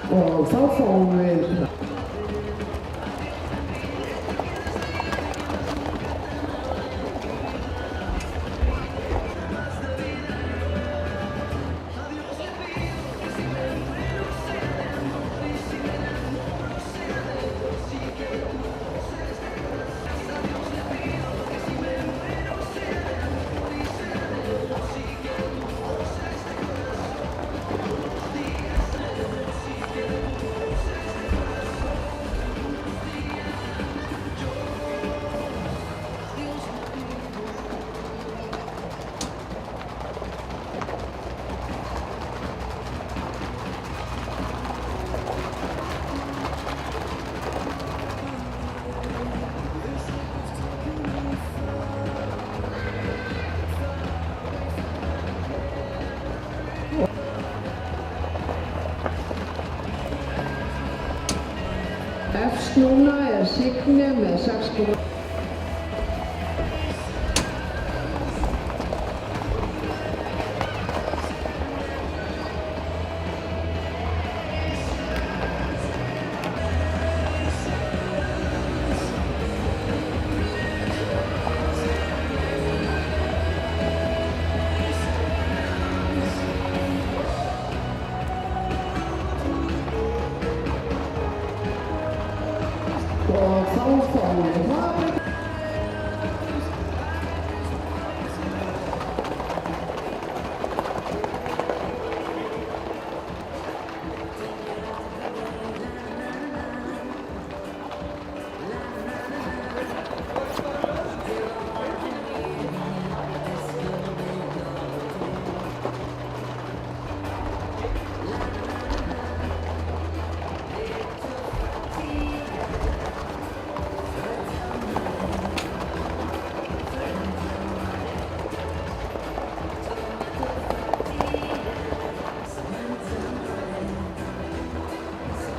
Og þá fáum við efst núna Signi með 6,. Og þá fáum við hraðbraut.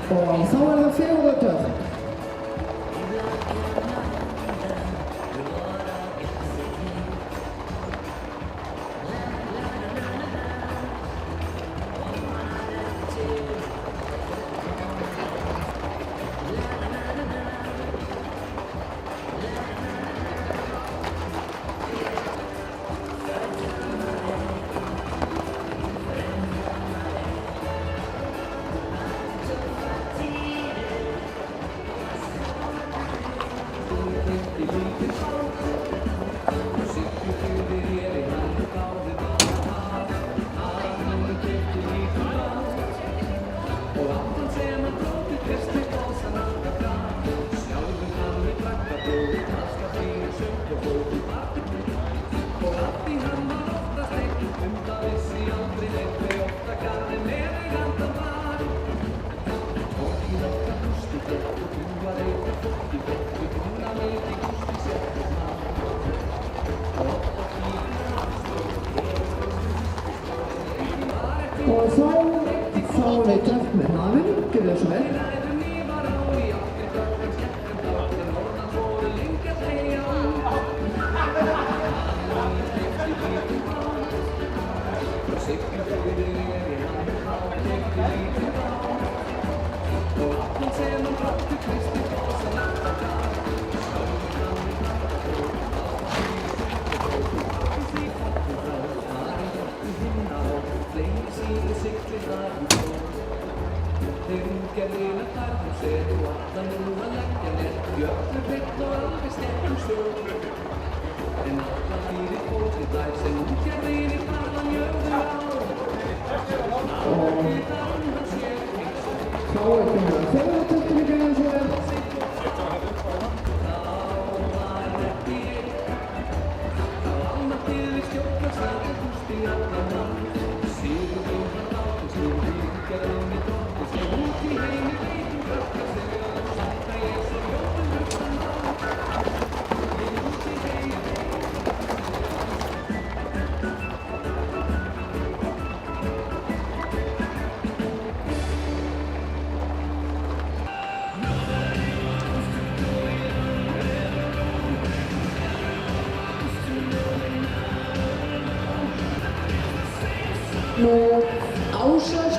Og þá það 4. töfn. Og þá fáum við töfn með hafinn, gjörðu svo vel. Þá komið að 4. töfn líka eins og vel.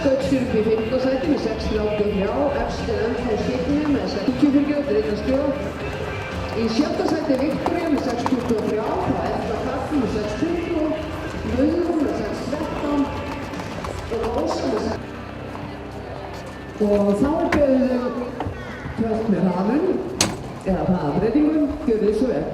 Skautsfjörð upp í 15. sæti með 6.33, efstir ennþá Skytni með 6.40, Reynarskjóð. Í 7. sæti Viktoria með 6.23, frá Edda Karl með 6.20, Guðrún með 6.13 og Ása með 6. Og þá byrjuðu tvöld með hraðun, eða hraðbreytingum, gjörðu þið svo vel.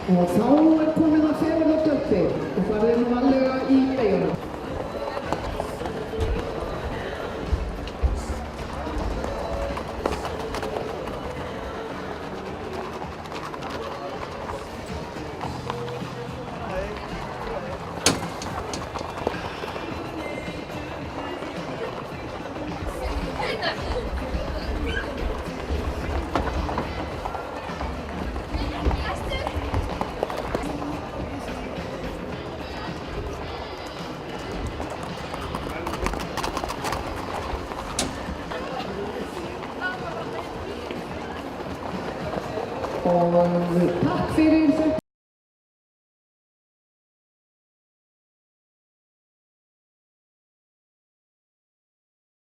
Og þá komið að fegurða döppi og farið nú varlega í beygjuna. Og takk fyrir þetta.